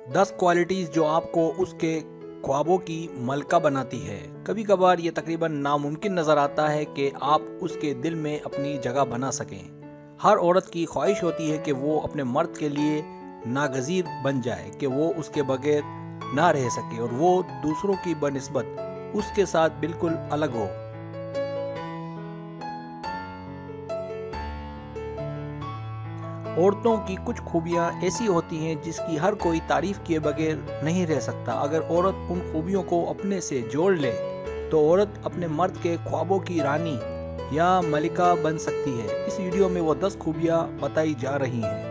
10 qualities जो आपको उसके ख्वाबों की मलका बनाती है। कभी कभार ये तकरीबन नामुमकिन नज़र आता है कि आप उसके दिल में अपनी जगह बना सकें। हर औरत की ख्वाहिश होती है कि वो अपने मर्द के लिए नागज़ीर बन जाए, कि वो उसके बगैर ना रह सके और वो दूसरों की बनिस्बत उसके साथ बिल्कुल अलग हो। औरतों की कुछ खूबियाँ ऐसी होती हैं जिसकी हर कोई तारीफ किए बगैर नहीं रह सकता। अगर औरत उन खूबियों को अपने से जोड़ ले तो औरत अपने मर्द के ख्वाबों की रानी या मलिका बन सकती है। इस वीडियो में वो 10 खूबियाँ बताई जा रही हैं।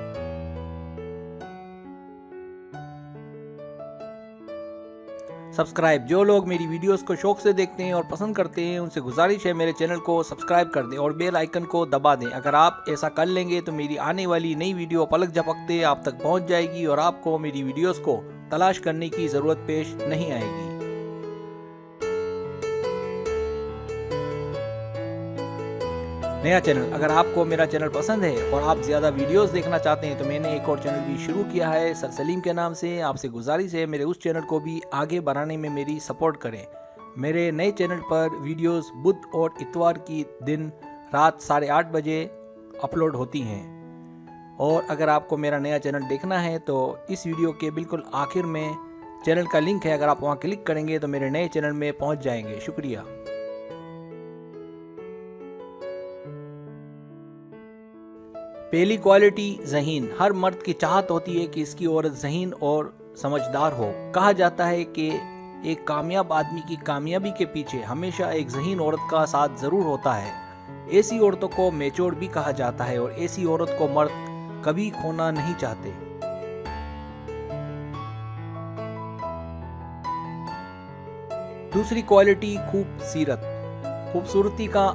सब्सक्राइब, जो लोग मेरी वीडियोस को शौक से देखते हैं और पसंद करते हैं उनसे गुजारिश है मेरे चैनल को सब्सक्राइब कर दें और बेल आइकन को दबा दें। अगर आप ऐसा कर लेंगे तो मेरी आने वाली नई वीडियो पलक झपकते आप तक पहुंच जाएगी और आपको मेरी वीडियोस को तलाश करने की ज़रूरत पेश नहीं आएगी। नया चैनल, अगर आपको मेरा चैनल पसंद है और आप ज़्यादा वीडियोस देखना चाहते हैं तो मैंने एक और चैनल भी शुरू किया है सर सलीम के नाम से। आपसे गुजारिश है मेरे उस चैनल को भी आगे बढ़ाने में मेरी सपोर्ट करें। मेरे नए चैनल पर वीडियोस बुध और इतवार की दिन रात 8:30 बजे अपलोड होती हैं। और अगर आपको मेरा नया चैनल देखना है तो इस वीडियो के बिल्कुल आखिर में चैनल का लिंक है, अगर आप वहाँ क्लिक करेंगे तो मेरे नए चैनल में पहुँच जाएंगे। शुक्रिया। पहली क्वालिटी ज़हीन। हर मर्द की चाहत होती है कि इसकी औरत ज़हीन और समझदार हो। कहा जाता है कि एक कामयाब आदमी की कामयाबी के पीछे हमेशा एक ज़हीन औरत का साथ ज़रूर होता है। ऐसी औरतों को मैच्योर भी कहा जाता है और ऐसी औरत को मर्द कभी खोना नहीं चाहते। दूसरी क्वालिटी खूबसीरत। खूबसूरती का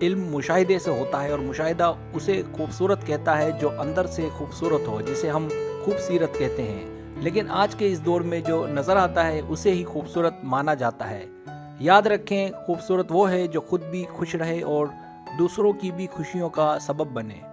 इल्म मुशाहिदे से होता है और मुशाहिदा उसे खूबसूरत कहता है जो अंदर से खूबसूरत हो, जिसे हम खूबसीरत कहते हैं। लेकिन आज के इस दौर में जो नज़र आता है उसे ही खूबसूरत माना जाता है। याद रखें, खूबसूरत वो है जो खुद भी खुश रहे और दूसरों की भी खुशियों का सबब बने।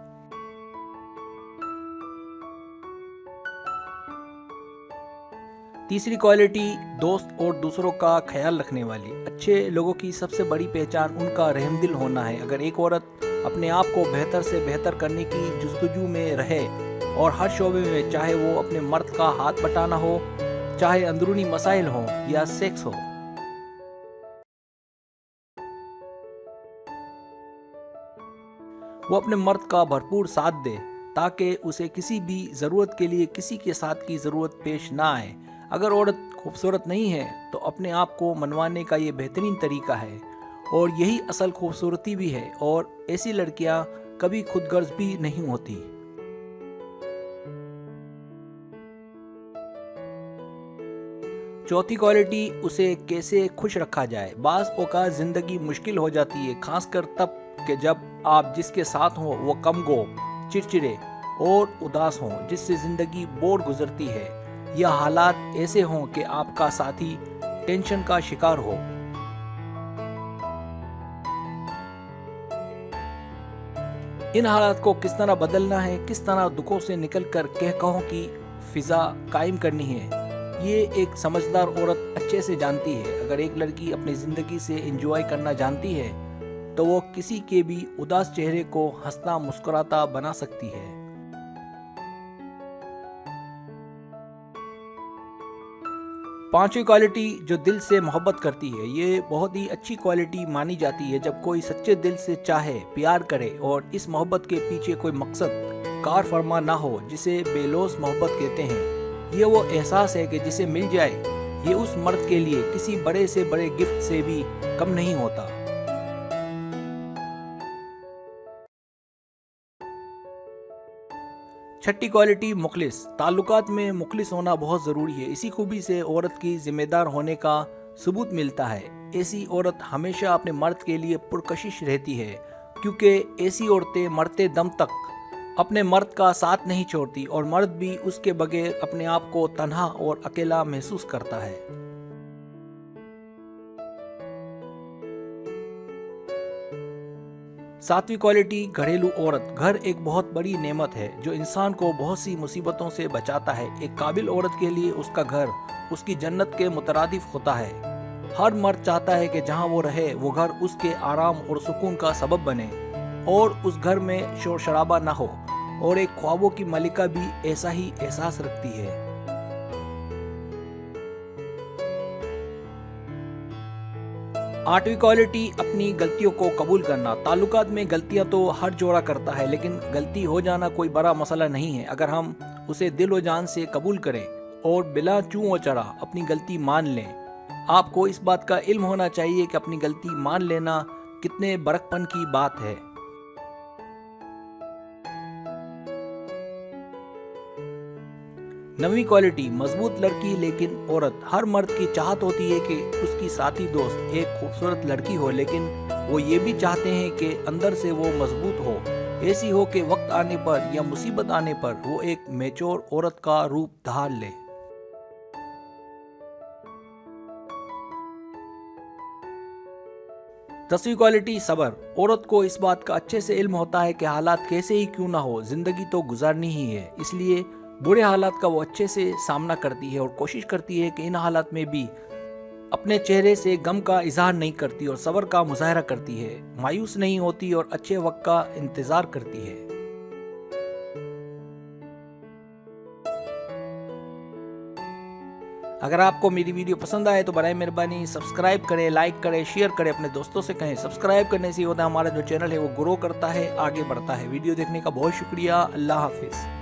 तीसरी क्वालिटी दोस्त और दूसरों का ख्याल रखने वाली। अच्छे लोगों की सबसे बड़ी पहचान उनका रहमदिल होना है। अगर एक औरत अपने आप को बेहतर से बेहतर करने की जुस्तजू में रहे और हर शोबे में, चाहे वो अपने मर्द का हाथ बटाना हो, चाहे अंदरूनी मसाइल हो या सेक्स हो, वो अपने मर्द का भरपूर साथ दे ताकि उसे किसी भी ज़रूरत के लिए किसी के साथ की ज़रूरत पेश ना आए। अगर औरत खूबसूरत नहीं है तो अपने आप को मनवाने का ये बेहतरीन तरीका है और यही असल खूबसूरती भी है। और ऐसी लड़कियां कभी खुदगर्ज भी नहीं होती। चौथी क्वालिटी, उसे कैसे खुश रखा जाए। बाज़ औक़ात ज़िंदगी मुश्किल हो जाती है, खासकर तब कि जब आप जिसके साथ हों वो कमगो, चिड़चिड़े और उदास हों, जिससे ज़िंदगी बोर गुजरती है, या हालात ऐसे हों कि आपका साथी टेंशन का शिकार हो। इन हालात को किस तरह बदलना है, किस तरह दुखों से निकलकर कहकहों की फिजा कायम करनी है, ये एक समझदार औरत अच्छे से जानती है। अगर एक लड़की अपनी ज़िंदगी से एंजॉय करना जानती है तो वो किसी के भी उदास चेहरे को हंसता मुस्कुराता बना सकती है। पांचवी क्वालिटी, जो दिल से मोहब्बत करती है। ये बहुत ही अच्छी क्वालिटी मानी जाती है जब कोई सच्चे दिल से चाहे, प्यार करे और इस मोहब्बत के पीछे कोई मकसद कार फरमा ना हो, जिसे बेलौस मोहब्बत कहते हैं। ये वो एहसास है कि जिसे मिल जाए ये उस मर्द के लिए किसी बड़े से बड़े गिफ्ट से भी कम नहीं होता। छठी क्वालिटी मुखलिस। ताल्लुकात में मुखलिस होना बहुत ज़रूरी है। इसी खूबी से औरत की जिम्मेदार होने का सबूत मिलता है। ऐसी औरत हमेशा अपने मर्द के लिए पुरकशिश रहती है, क्योंकि ऐसी औरतें मरते दम तक अपने मर्द का साथ नहीं छोड़ती और मर्द भी उसके बगैर अपने आप को तन्हा और अकेला महसूस करता है। सातवीं क्वालिटी घरेलू औरत। घर एक बहुत बड़ी नेमत है जो इंसान को बहुत सी मुसीबतों से बचाता है। एक काबिल औरत के लिए उसका घर उसकी जन्नत के मुतरादिफ होता है। हर मर्द चाहता है कि जहां वो रहे वो घर उसके आराम और सुकून का सबब बने और उस घर में शोर शराबा ना हो, और एक ख्वाबों की मलिका भी ऐसा ही एहसास रखती है। आठवीं क्वालिटी अपनी गलतियों को कबूल करना। ताल्लुकात में गलतियां तो हर जोड़ा करता है, लेकिन गलती हो जाना कोई बड़ा मसला नहीं है अगर हम उसे दिल व जान से कबूल करें और बिला चूं व चढ़ा अपनी गलती मान लें। आपको इस बात का इल्म होना चाहिए कि अपनी गलती मान लेना कितने बरकपन की बात है। नवीं क्वालिटी मजबूत लड़की लेकिन औरत। हर मर्द की चाहत होती है कि उसकी साथी दोस्त एक खूबसूरत लड़की हो, लेकिन वो ये भी चाहते हैं कि अंदर से वो मजबूत हो, ऐसी हो कि वक्त आने पर या मुसीबत आने पर वो एक मैच्योर औरत का रूप धार ले। दसवीं क्वालिटी सब्र। औरत को इस बात का अच्छे से इल्म होता है कि हालात कैसे ही क्यों ना हो, जिंदगी तो गुजारनी ही है, इसलिए बुरे हालात का वो अच्छे से सामना करती है और कोशिश करती है कि इन हालात में भी अपने चेहरे से गम का इजहार नहीं करती और सब्र का मुजाहरा करती है, मायूस नहीं होती और अच्छे वक्त का इंतजार करती है। अगर आपको मेरी वीडियो पसंद आए तो बराए मेहरबानी सब्सक्राइब करें, लाइक करें, शेयर करें, अपने दोस्तों से कहें। सब्सक्राइब करने से होता है हमारा जो चैनल है वो ग्रो करता है, आगे बढ़ता है। वीडियो देखने का बहुत शुक्रिया। अल्लाह हाफिज।